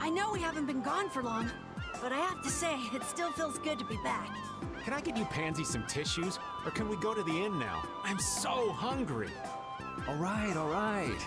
I know we haven't been gone for long, but I have to say, it still feels good to be back. Can I get you Pansy some tissues? Or can we go to the inn now? I'm so hungry. All right, all right.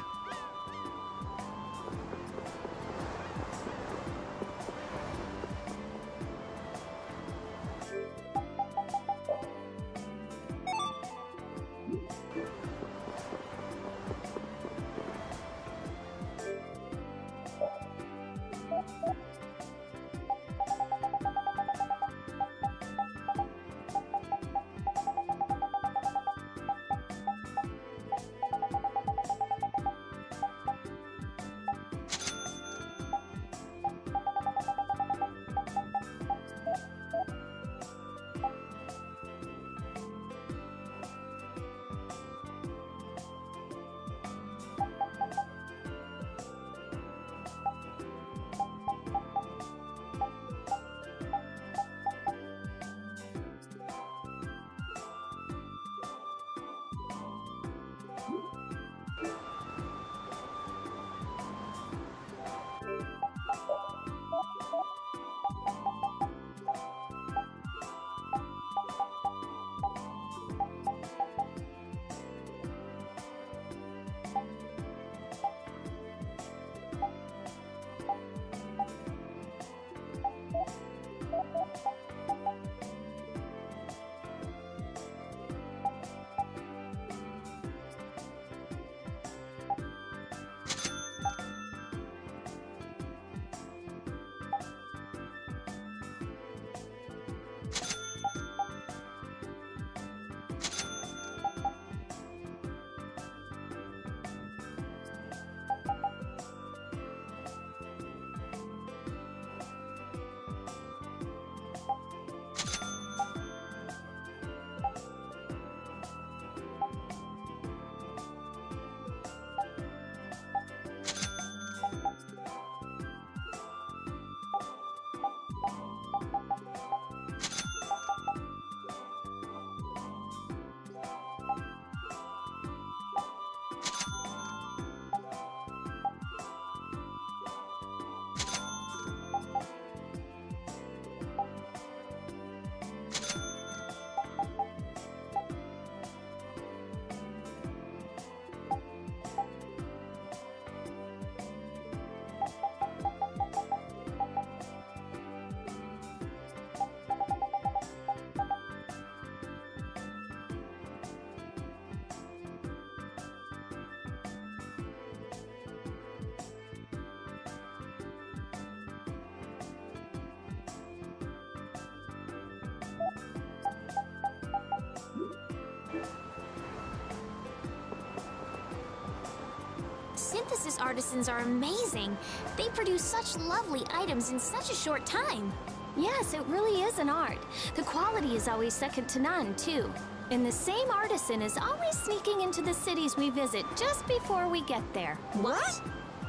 Synthesis artisans are amazing. They produce such lovely items in such a short time. Yes, it really is an art. The quality is always second to none, too. And the same artisan is always sneaking into the cities we visit just before we get there. What?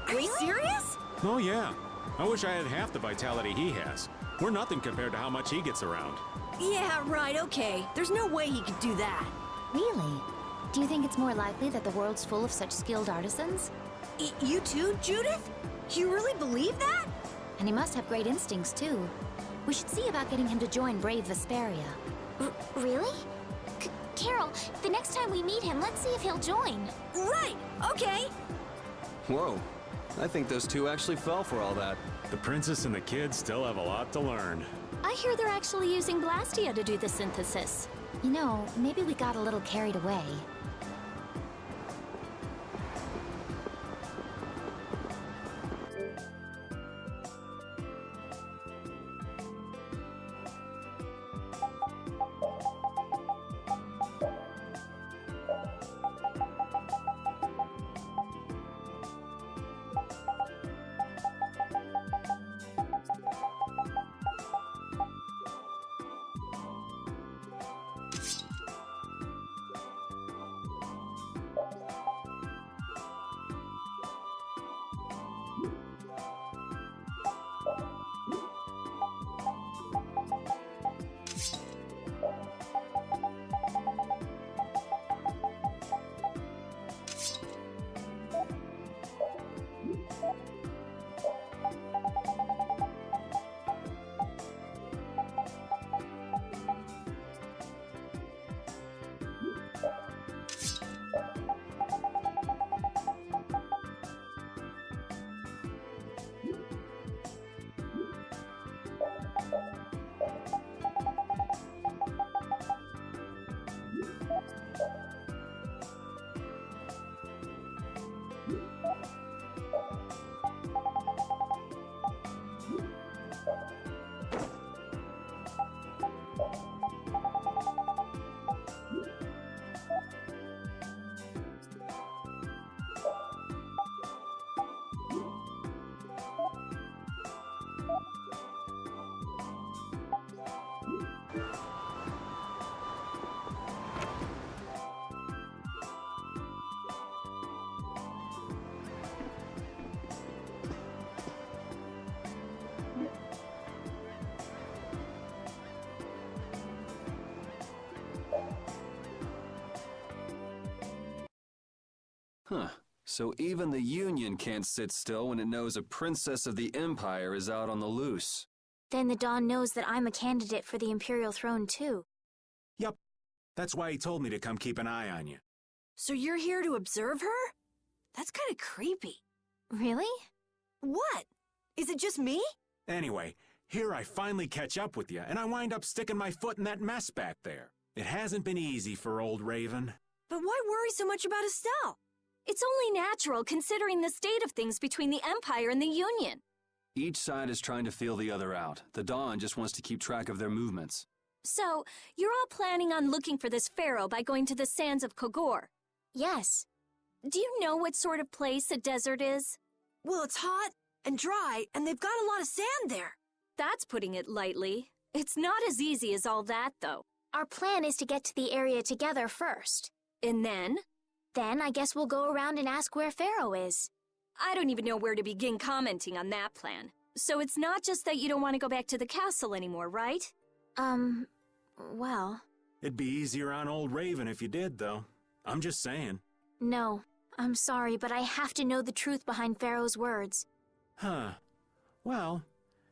Are you serious? Oh yeah. I wish I had half the vitality he has. We're nothing compared to how much he gets around. Yeah, right, okay. There's no way he could do that. Really? Do you think it's more likely that the world's full of such skilled artisans? You too, Judith? You really believe that? And he must have great instincts, too. We should see about getting him to join Brave Vesperia. Really? Carol, the next time we meet him, let's see if he'll join. Right, okay. Whoa. I think those two actually fell for all that. The princess and the kids still have a lot to learn. I hear they're actually using Blastia to do the synthesis. You know, maybe we got a little carried away. Huh. So even the Union can't sit still when it knows a princess of the Empire is out on the loose. Then the Dawn knows that I'm a candidate for the Imperial throne, too. Yep. That's why he told me to come keep an eye on you. So you're here to observe her? That's kind of creepy. Really? What? Is it just me? Anyway, here I finally catch up with you, and I wind up sticking my foot in that mess back there. It hasn't been easy for old Raven. But why worry so much about Estelle? It's only natural considering the state of things between the Empire and the Union. Each side is trying to feel the other out. The Dawn just wants to keep track of their movements. So, you're all planning on looking for this Phaeroh by going to the sands of Kogor. Yes. Do you know what sort of place a desert is? Well, it's hot and dry, and they've got a lot of sand there. That's putting it lightly. It's not as easy as all that, though. Our plan is to get to the area together first. And then? Then I guess we'll go around and ask where Phaeroh is. I don't even know where to begin commenting on that plan. So it's not just that you don't want to go back to the castle anymore, right? Well... It'd be easier on old Raven if you did, though. I'm just saying. No, I'm sorry, but I have to know the truth behind Phaeroh's words. Huh. Well,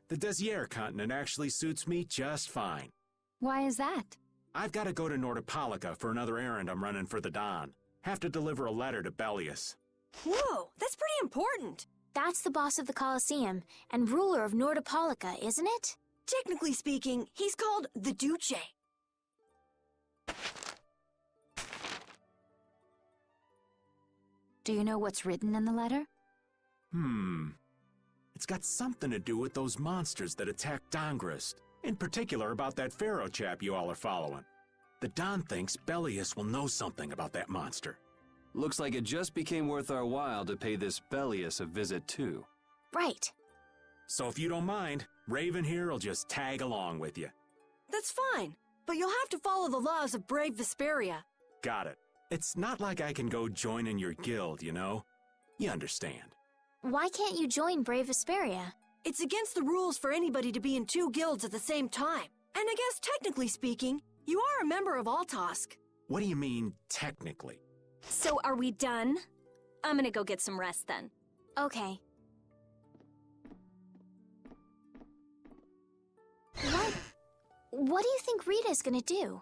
the Desier continent actually suits me just fine. Why is that? I've got to go to Nordopolica for another errand I'm running for the Don. Have to deliver a letter to Bellius. Whoa, that's pretty important. That's the boss of the Colosseum and ruler of Nordopolica, isn't it? Technically speaking, he's called the Duce. Do you know what's written in the letter? It's got something to do with those monsters that attacked Dongrist. In particular about that Phaeroh chap you all are following. The Don thinks Bellius will know something about that monster. Looks like it just became worth our while to pay this Bellius a visit too. Right. So if you don't mind, Raven here will just tag along with you. That's fine, but you'll have to follow the laws of brave Vesperia. Got it. It's not like I can go join in your guild, you know? You understand. Why can't you join Brave Vesperia? It's against the rules for anybody to be in two guilds at the same time. And I guess technically speaking, you are a member of Altosk. What do you mean, technically? So are we done? I'm gonna go get some rest then. Okay. What do you think Rita's gonna do?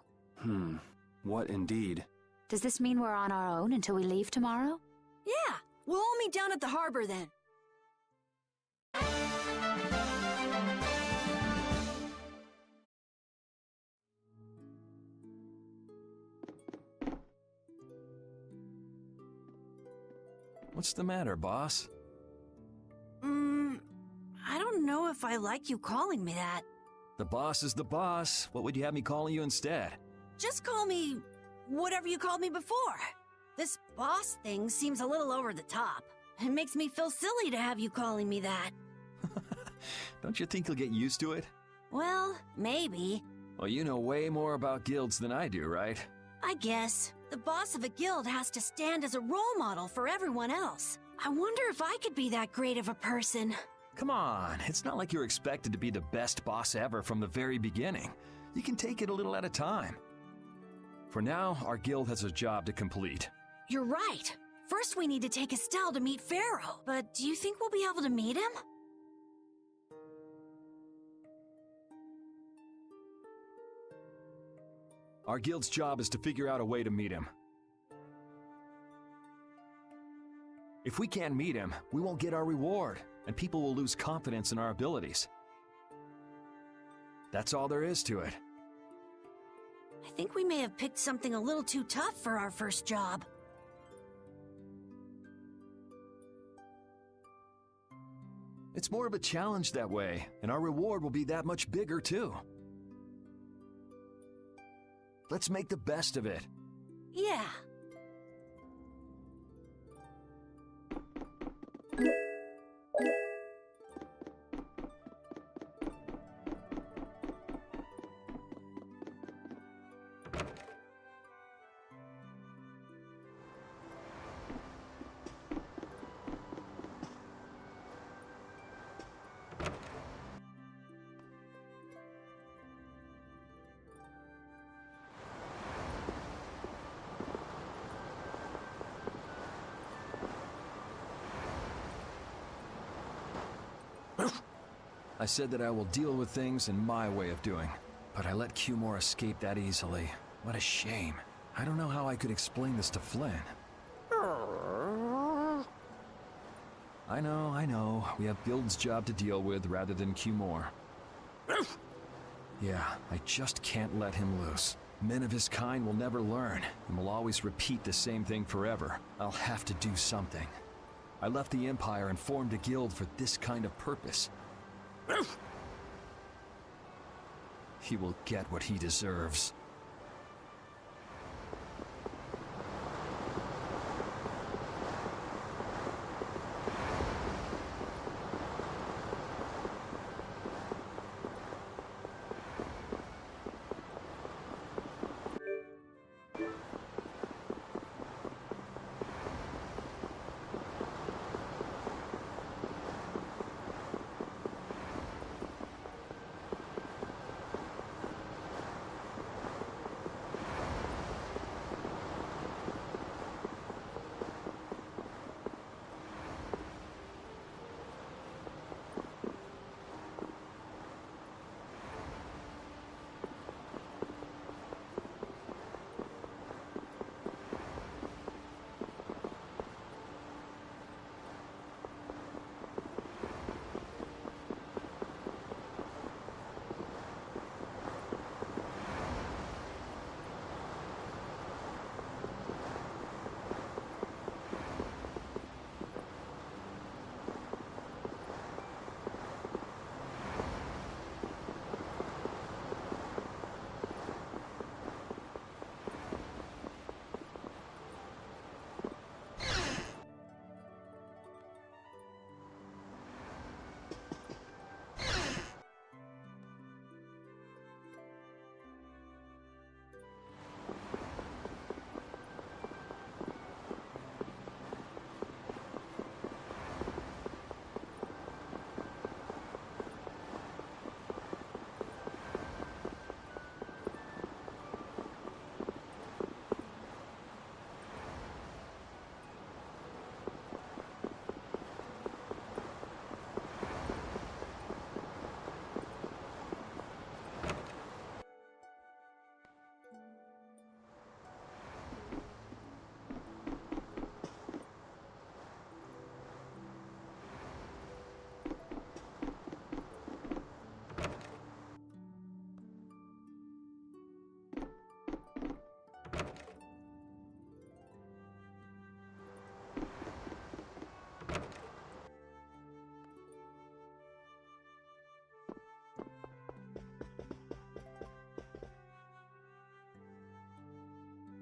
What indeed? Does this mean we're on our own until we leave tomorrow? Yeah, we'll all meet down at the harbor then. What's the matter, boss? I don't know if I like you calling me that. The boss is the boss. What would you have me calling you instead? Just call me whatever you called me before. This boss thing seems a little over the top. It makes me feel silly to have you calling me that. Don't you think you'll get used to it? Well, maybe. Well, you know way more about guilds than I do, right? I guess. The boss of a guild has to stand as a role model for everyone else. I wonder if I could be that great of a person. Come on, it's not like you're expected to be the best boss ever from the very beginning. You can take it a little at a time. For now, our guild has a job to complete. You're right. First we need to take Estelle to meet Phaeroh. But do you think we'll be able to meet him? Our guild's job is to figure out a way to meet him. If we can't meet him, we won't get our reward, and people will lose confidence in our abilities. That's all there is to it. I think we may have picked something a little too tough for our first job. It's more of a challenge that way, and our reward will be that much bigger too. Let's make the best of it. Yeah. I said that I will deal with things in my way of doing, but I let Cumore escape that easily. What a shame. I don't know how I could explain this to Flynn. I know. We have Guild's job to deal with rather than Cumore. Yeah, I just can't let him loose. Men of his kind will never learn, and will always repeat the same thing forever. I'll have to do something. I left the Empire and formed a guild for this kind of purpose. He will get what he deserves.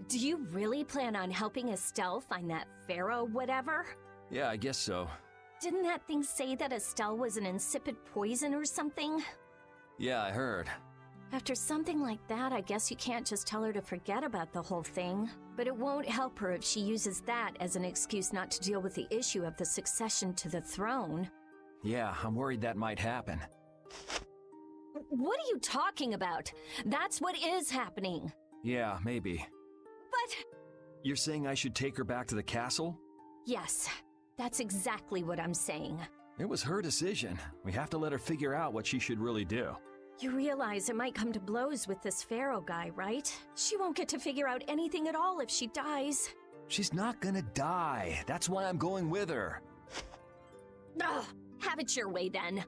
Do you really plan on helping Estelle find that Phaeroh whatever? Yeah, I guess so. Didn't that thing say that Estelle was an insipid poison or something? Yeah, I heard. After something like that, I guess you can't just tell her to forget about the whole thing. But it won't help her if she uses that as an excuse not to deal with the issue of the succession to the throne. Yeah, I'm worried that might happen. What are you talking about? That's what is happening. Yeah, maybe. But... You're saying I should take her back to the castle? Yes, that's exactly what I'm saying. It was her decision. We have to let her figure out what she should really do. You realize it might come to blows with this Phaeroh guy, right? She won't get to figure out anything at all if she dies. She's not gonna die. That's why I'm going with her. Ugh, have it your way then.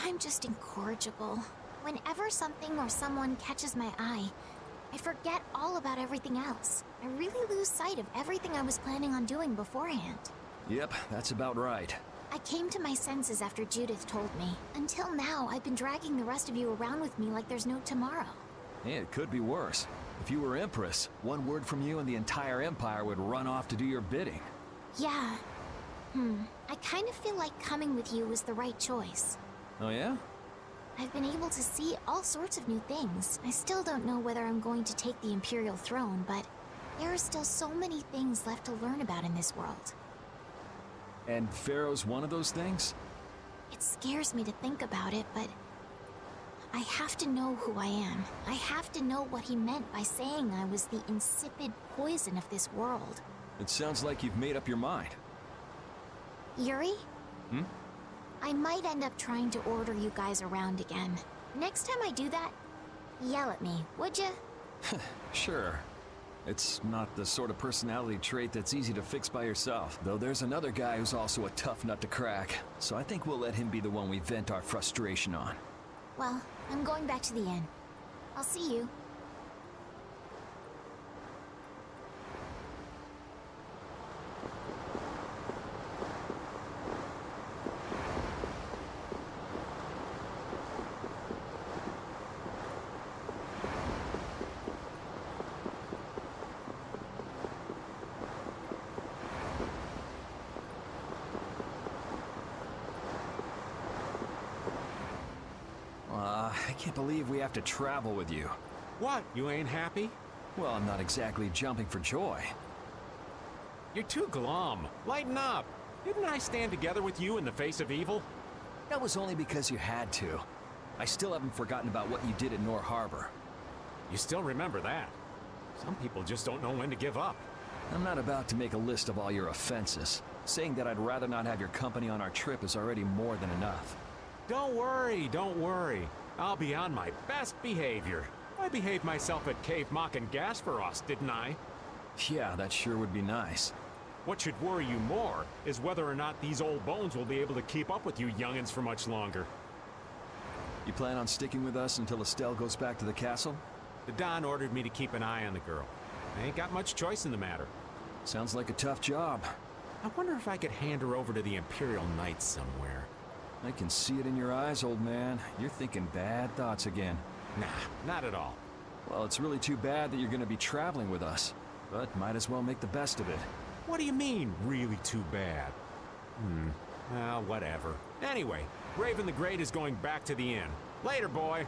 I'm just incorrigible. Whenever something or someone catches my eye, I forget all about everything else. I really lose sight of everything I was planning on doing beforehand. Yep, that's about right. I came to my senses after Judith told me. Until now, I've been dragging the rest of you around with me like there's no tomorrow. Yeah, it could be worse. If you were Empress, one word from you and the entire Empire would run off to do your bidding. Yeah. I kind of feel like coming with you was the right choice. Oh yeah? I've been able to see all sorts of new things. I still don't know whether I'm going to take the Imperial throne, but there are still so many things left to learn about in this world. And Phaeroh's one of those things? It scares me to think about it, but I have to know who I am. I have to know what he meant by saying I was the insipid poison of this world. It sounds like you've made up your mind. Yuri? I might end up trying to order you guys around again. Next time I do that, yell at me, would ya? Sure. It's not the sort of personality trait that's easy to fix by yourself, though there's another guy who's also a tough nut to crack, so I think we'll let him be the one we vent our frustration on. Well, I'm going back to the inn. I'll see you. I can't believe we have to travel with you. What, you ain't happy? Well, I'm not exactly jumping for joy. You're too glum. Lighten up. Didn't I stand together with you in the face of evil? That was only because you had to. I still haven't forgotten about what you did at Nor Harbor. You still remember that. Some people just don't know when to give up. I'm not about to make a list of all your offenses. Saying that I'd rather not have your company on our trip is already more than enough. Don't worry, don't worry. I'll be on my best behavior. I behaved myself at Cave Mock and Gasperos, didn't I? Yeah, that sure would be nice. What should worry you more is whether or not these old bones will be able to keep up with you youngins for much longer. You plan on sticking with us until Estelle goes back to the castle? The Don ordered me to keep an eye on the girl. I ain't got much choice in the matter. Sounds like a tough job. I wonder if I could hand her over to the Imperial Knights somewhere. I can see it in your eyes, old man. You're thinking bad thoughts again. Nah, not at all. Well, it's really too bad that you're going to be traveling with us. But might as well make the best of it. What do you mean, really too bad? Well, whatever. Anyway, Raven the Great is going back to the inn. Later, boy.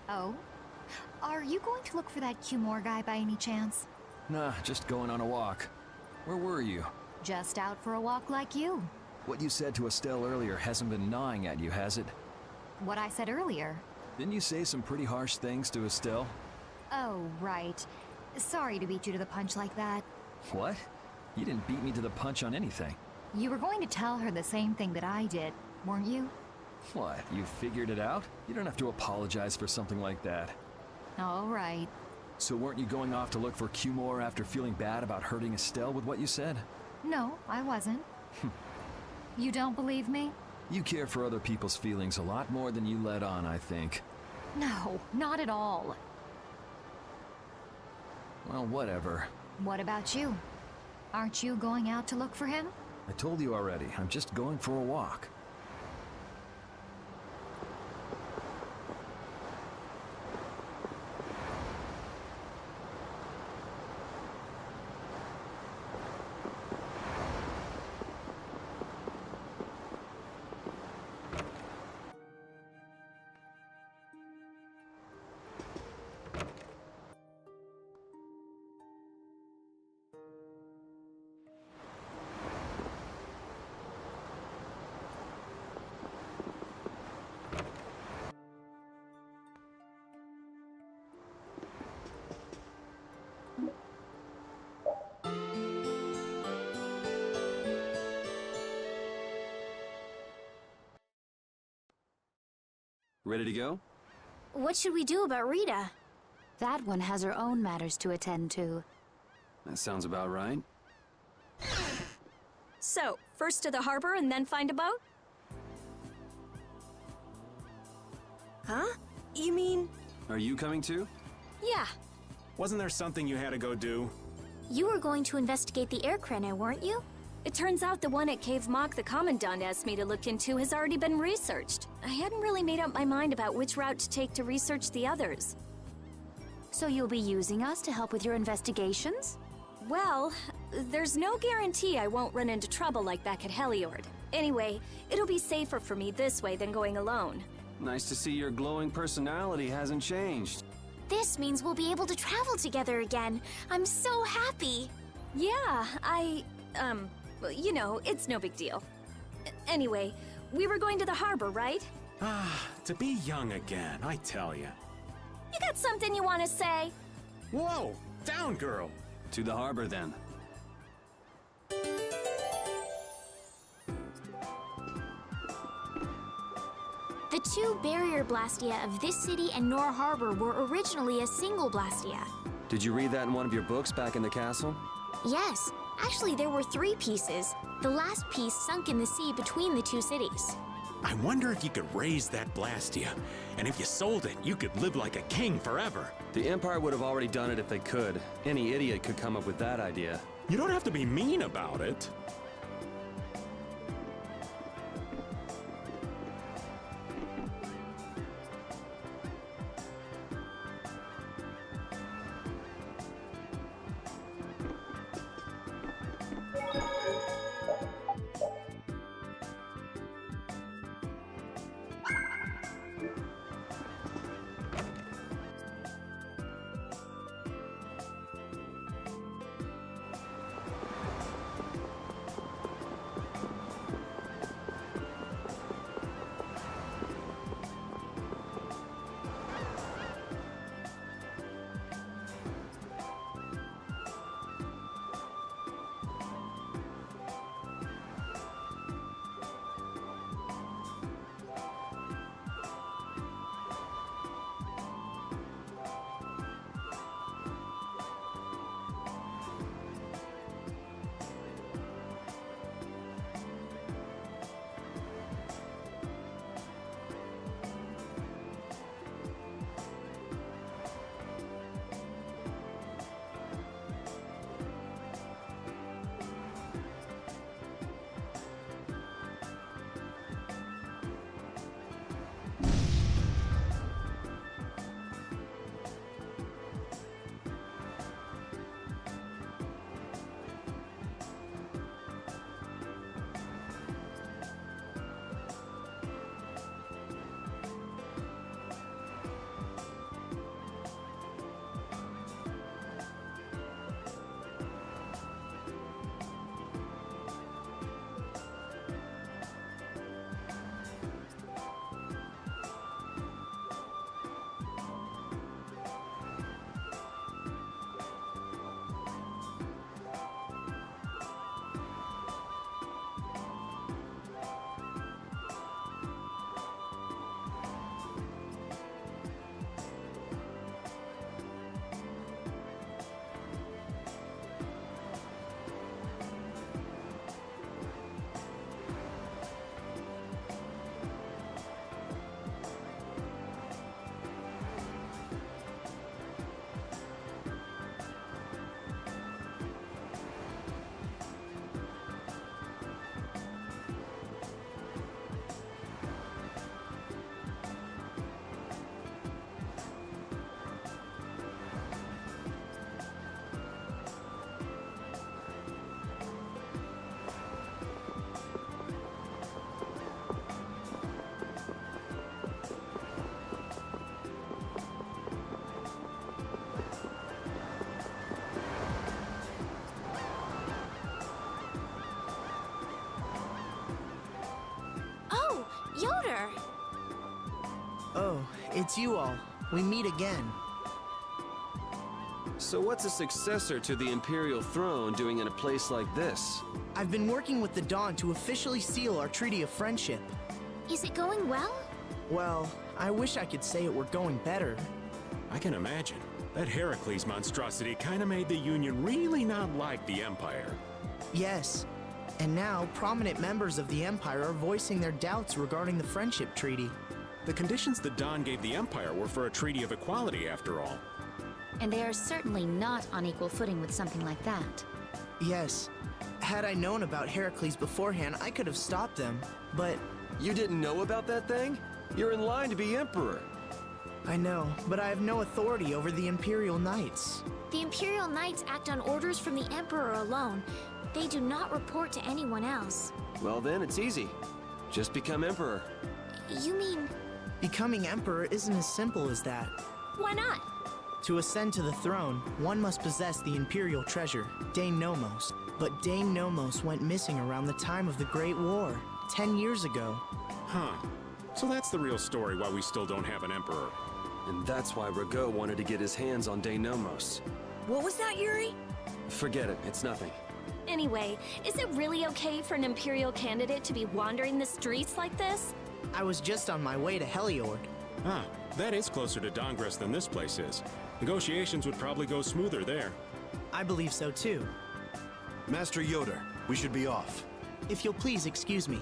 Oh? Are you going to look for that Cumore guy by any chance? Nah, just going on a walk. Where were you? Just out for a walk like you. What you said to Estelle earlier hasn't been gnawing at you, has it? What I said earlier. Didn't you say some pretty harsh things to Estelle? Oh, right. Sorry to beat you to the punch like that. What? You didn't beat me to the punch on anything. You were going to tell her the same thing that I did, weren't you? What, you figured it out? You don't have to apologize for something like that. All right. So weren't you going off to look for Cumore after feeling bad about hurting Estelle with what you said? No, I wasn't. You don't believe me? You care for other people's feelings a lot more than you let on, I think. No, not at all. Well, whatever. What about you? Aren't you going out to look for him? I told you already, I'm just going for a walk. Ready to go? What should we do about Rita? That one has her own matters to attend to. That sounds about right. So, first to the harbor and then find a boat? Huh? You mean... Are you coming too? Yeah. Wasn't there something you had to go do? You were going to investigate the air crenna, weren't you? It turns out the one at Cave Mock the Commandant asked me to look into has already been researched. I hadn't really made up my mind about which route to take to research the others. So you'll be using us to help with your investigations? Well, there's no guarantee I won't run into trouble like back at Heliord. Anyway, it'll be safer for me this way than going alone. Nice to see your glowing personality hasn't changed. This means we'll be able to travel together again. I'm so happy. Yeah, well, you know, it's no big deal. Anyway, we were going to the harbor, right? To be young again, I tell ya. You got something you want to say? Whoa! Down, girl! To the harbor, then. The two barrier blastia of this city and Nor Harbor were originally a single blastia. Did you read that in one of your books back in the castle? Yes, actually there were 3 pieces. The last piece sunk in the sea between the 2 cities. I wonder if you could raise that Blastia. And if you sold it, you could live like a king forever. The Empire would have already done it if they could. Any idiot could come up with that idea. You don't have to be mean about it. it's you all. We meet again. So what's a successor to the Imperial throne doing in a place like this? I've been working with the Dawn to officially seal our Treaty of Friendship. Is it going well? Well, I wish I could say it were going better. I can imagine. That Heracles monstrosity kinda made the Union really not like the Empire. Yes. And now, prominent members of the Empire are voicing their doubts regarding the Friendship Treaty. The conditions the Dawn gave the Empire were for a treaty of equality, after all. And they are certainly not on equal footing with something like that. Yes. Had I known about Heracles beforehand, I could have stopped them, but... You didn't know about that thing? You're in line to be Emperor. I know, but I have no authority over the Imperial Knights. The Imperial Knights act on orders from the Emperor alone. They do not report to anyone else. Well then, it's easy. Just become Emperor. You mean... Becoming Emperor isn't as simple as that. Why not? To ascend to the throne, one must possess the Imperial treasure, Dane Nomos. But Dane Nomos went missing around the time of the Great War, 10 years ago. Huh. So that's the real story why we still don't have an Emperor. And that's why Rago wanted to get his hands on Dane Nomos. What was that, Yuri? Forget it, it's nothing. Anyway, is it really okay for an Imperial candidate to be wandering the streets like this? I was just on my way to Heliord. Ah, that is closer to Dongress than this place is. Negotiations would probably go smoother there. I believe so too. Master Yoder, we should be off. If you'll please excuse me.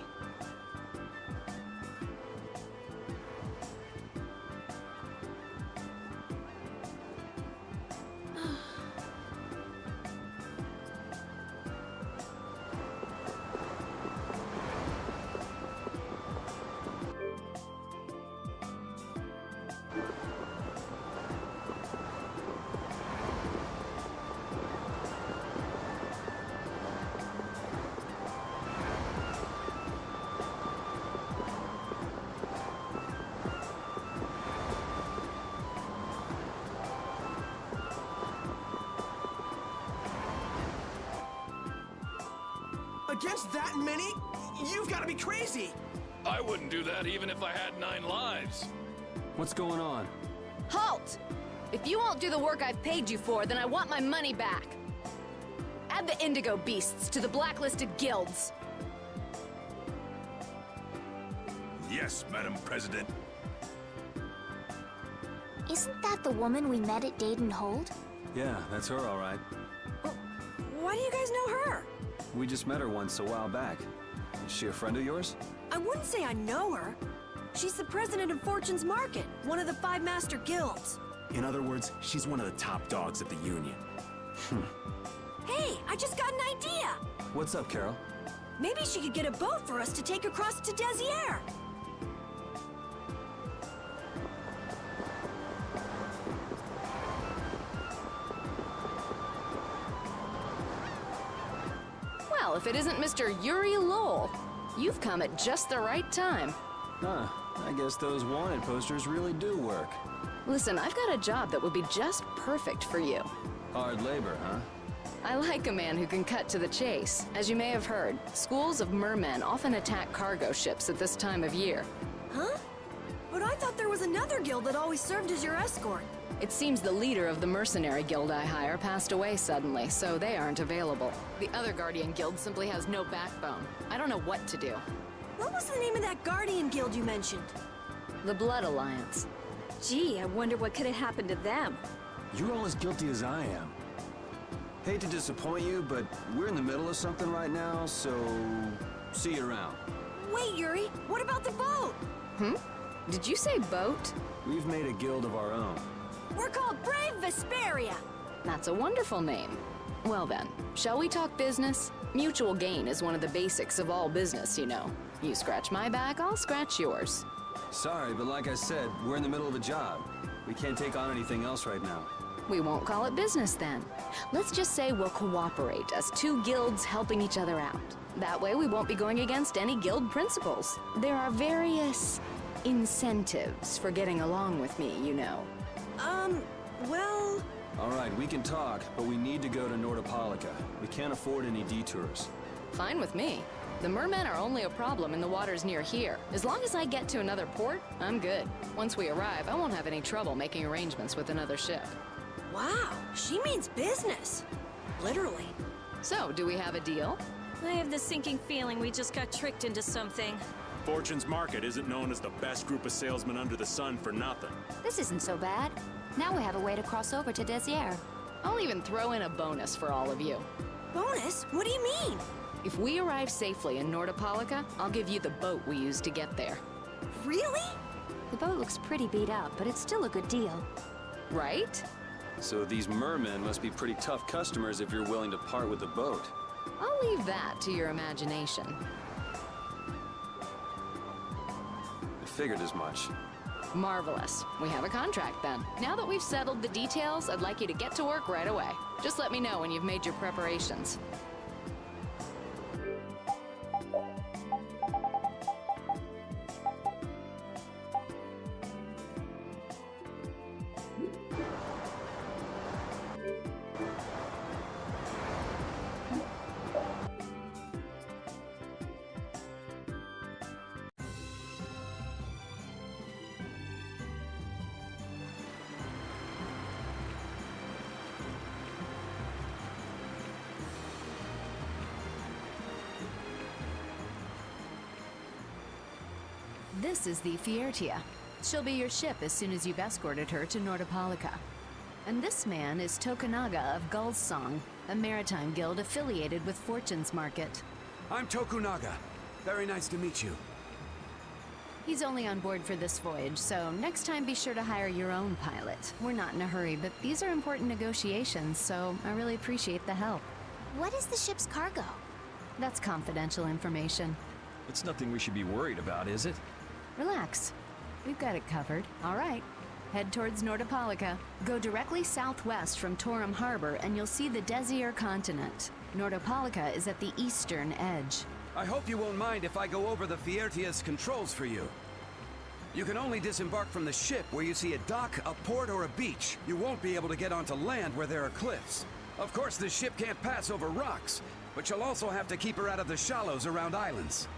Against that many? You've got to be crazy! I wouldn't do that even if I had 9 lives. What's going on? Halt! If you won't do the work I've paid you for, then I want my money back. Add the Indigo Beasts to the blacklisted guilds. Yes, Madam President. Isn't that the woman we met at Dayton Hold? Yeah, that's her all right. Why do you guys know her? We just met her once a while back. Is she a friend of yours? I wouldn't say I know her. She's the president of Fortune's Market, one of the 5 master guilds. In other words, she's one of the top dogs at the Union. Hey, I just got an idea! What's up, Carol? Maybe she could get a boat for us to take across to Desier. Well, if it isn't Mr. Yuri Lowell, you've come at just the right time. Huh, I guess those wanted posters really do work. Listen, I've got a job that would be just perfect for you. Hard labor, huh? I like a man who can cut to the chase. As you may have heard, schools of mermen often attack cargo ships at this time of year. Huh? But I thought there was another guild that always served as your escort. It seems the leader of the mercenary guild I hire passed away suddenly, so they aren't available. The other Guardian guild simply has no backbone. I don't know what to do. What was the name of that Guardian guild you mentioned? The Blood Alliance. Gee, I wonder what could have happened to them. You're all as guilty as I am. Hate to disappoint you, but we're in the middle of something right now, so see you around. Wait, Yuri, what about the boat? Did you say boat? We've made a guild of our own. We're called Brave Vesperia. That's a wonderful name. Well then, shall we talk business? Mutual gain is one of the basics of all business, you know. You scratch my back, I'll scratch yours. Sorry, but like I said, we're in the middle of a job. We can't take on anything else right now. We won't call it business then. Let's just say we'll cooperate as 2 guilds helping each other out. That way we won't be going against any guild principles. There are various incentives for getting along with me, you know. Well... All right, we can talk, but we need to go to Nordopolica. We can't afford any detours. Fine with me. The mermen are only a problem in the waters near here. As long as I get to another port, I'm good. Once we arrive, I won't have any trouble making arrangements with another ship. Wow, she means business. Literally. So, do we have a deal? I have the sinking feeling we just got tricked into something. Fortune's Market isn't known as the best group of salesmen under the sun for nothing. This isn't so bad. Now we have a way to cross over to Desier. I'll even throw in a bonus for all of you. Bonus? What do you mean? If we arrive safely in Nordopolica, I'll give you the boat we used to get there. Really? The boat looks pretty beat up, but it's still a good deal. Right? So these mermen must be pretty tough customers if you're willing to part with the boat. I'll leave that to your imagination. I figured as much. Marvelous. We have a contract then. Now that we've settled the details, I'd like you to get to work right away. Just let me know when you've made your preparations. This is the Fiertia. She'll be your ship as soon as you've escorted her to Nordopolica. And this man is Tokunaga of Gull's Song, a maritime guild affiliated with Fortune's Market. I'm Tokunaga. Very nice to meet you. He's only on board for this voyage, so next time be sure to hire your own pilot. We're not in a hurry, but these are important negotiations, so I really appreciate the help. What is the ship's cargo? That's confidential information. It's nothing we should be worried about, is it? Relax. We've got it covered. All right. Head towards Nordopolica. Go directly southwest from Torim Harbor and you'll see the Desier continent. Nordopolica is at the eastern edge. I hope you won't mind if I go over the Fiertia's controls for you. You can only disembark from the ship where you see a dock, a port, or a beach. You won't be able to get onto land where there are cliffs. Of course, the ship can't pass over rocks, but you'll also have to keep her out of the shallows around islands.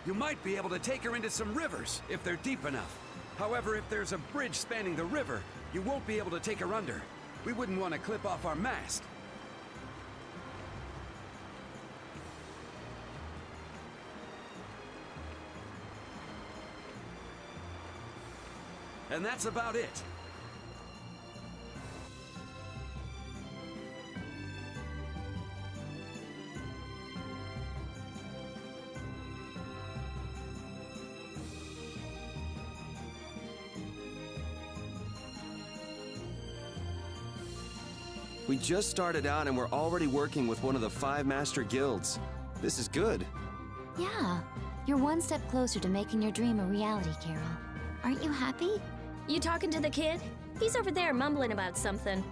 You might be able to take her into some rivers, if they're deep enough. However, if there's a bridge spanning the river, you won't be able to take her under. We wouldn't want to clip off our mast. And that's about it. We just started out and we're already working with one of the 5 master guilds. This is good. Yeah, you're one step closer to making your dream a reality, Carol. Aren't you happy? You talking to the kid? He's over there mumbling about something.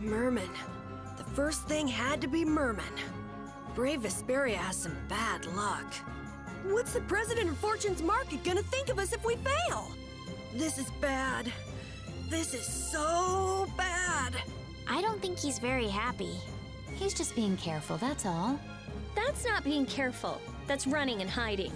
Merman. The first thing had to be Merman. Brave Vesperia has some bad luck. What's the president of Fortune's Market gonna think of us if we fail? This is bad. This is so bad. I don't think he's very happy. He's just being careful, that's all. That's not being careful. That's running and hiding.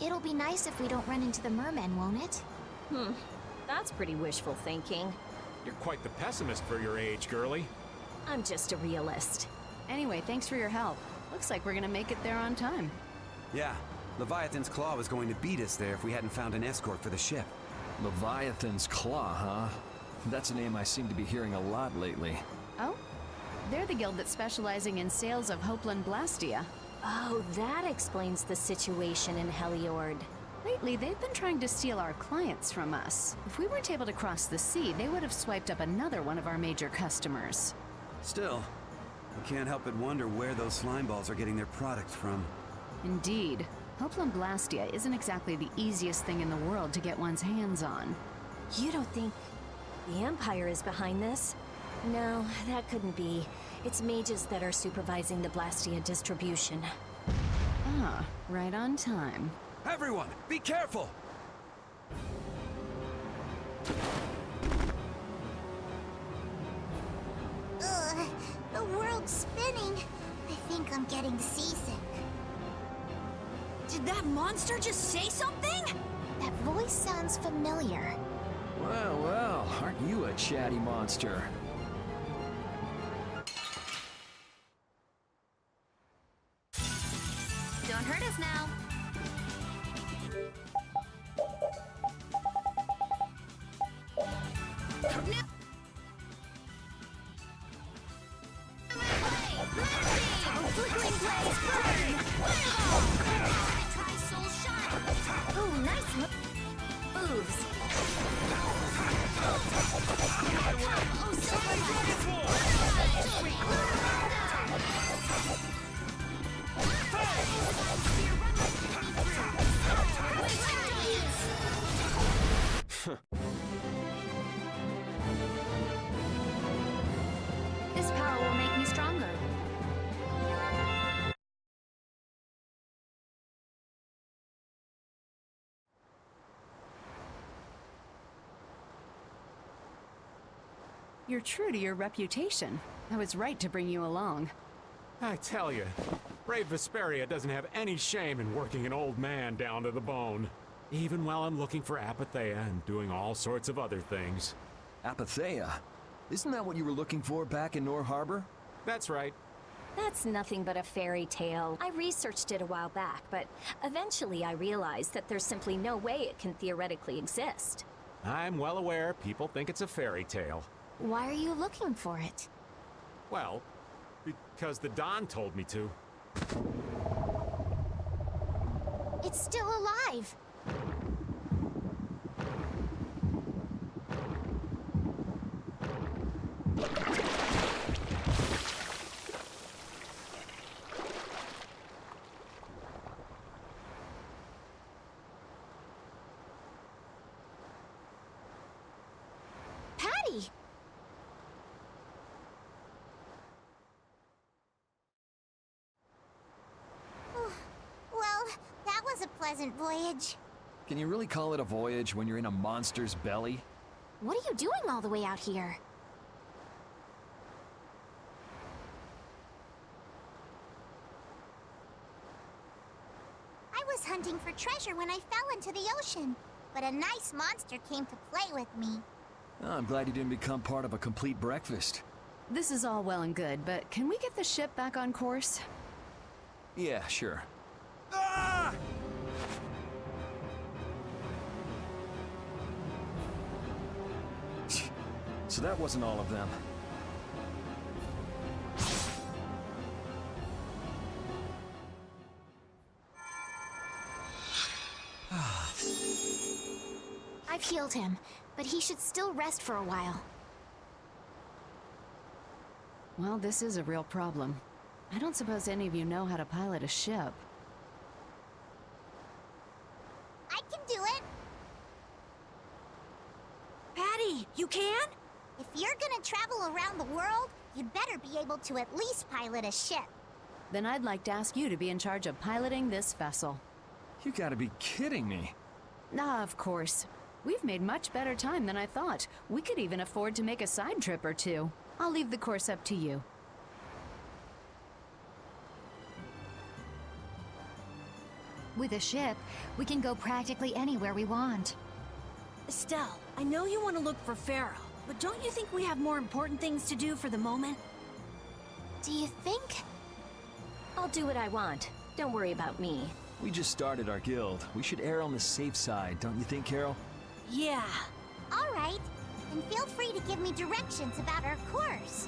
It'll be nice if we don't run into the mermen, won't it? That's pretty wishful thinking. You're quite the pessimist for your age, girlie. I'm just a realist. Anyway, thanks for your help. Looks like we're gonna make it there on time. Yeah, Leviathan's Claw was going to beat us there if we hadn't found an escort for the ship. Leviathan's Claw, huh? That's a name I seem to be hearing a lot lately. Oh? They're the guild that's specializing in sales of Hopeland Blastia. Oh, that explains the situation in Heliord. Lately, they've been trying to steal our clients from us. If we weren't able to cross the sea, they would have swiped up another one of our major customers. Still, I can't help but wonder where those slime balls are getting their product from. Indeed. Hopeland Blastia isn't exactly the easiest thing in the world to get one's hands on. You don't think the Empire is behind this? No, that couldn't be. It's mages that are supervising the Blastia distribution. Ah, right on time. Everyone, be careful! Ugh, the world's spinning. I think I'm getting seasick. Did that monster just say something? That voice sounds familiar. Well, well, aren't you a chatty monster? Don't hurt us now. This power will make me stronger. You're true to your reputation. I was right to bring you along. I tell you, brave Vesperia doesn't have any shame in working an old man down to the bone. Even while I'm looking for Apatheia and doing all sorts of other things. Apatheia? Isn't that what you were looking for back in Nor Harbor? That's right. That's nothing but a fairy tale. I researched it a while back, but eventually I realized that there's simply no way it can theoretically exist. I'm well aware people think it's a fairy tale. Why are you looking for it? Well, because the Don told me to. It's still alive. Patty! Well, that was a pleasant voyage. Can you really call it a voyage when you're in a monster's belly? What are you doing all the way out here? I was hunting for treasure when I fell into the ocean, but a nice monster came to play with me. Oh, I'm glad you didn't become part of a complete breakfast. This is all well and good, but can we get the ship back on course? Yeah, sure. Ah! So that wasn't all of them. I've healed him, but he should still rest for a while. Well, this is a real problem. I don't suppose any of you know how to pilot a ship. I can do it. Patty, you can? If you're gonna travel around the world, you'd better be able to at least pilot a ship. Then I'd like to ask you to be in charge of piloting this vessel. You gotta be kidding me. Ah, of course. We've made much better time than I thought. We could even afford to make a side trip or two. I'll leave the course up to you. With a ship, we can go practically anywhere we want. Estelle, I know you want to look for Phaeroh, but don't you think we have more important things to do for the moment? Do you think? I'll do what I want. Don't worry about me. We just started our guild. We should err on the safe side, don't you think, Carol? Yeah. All right. And feel free to give me directions about our course.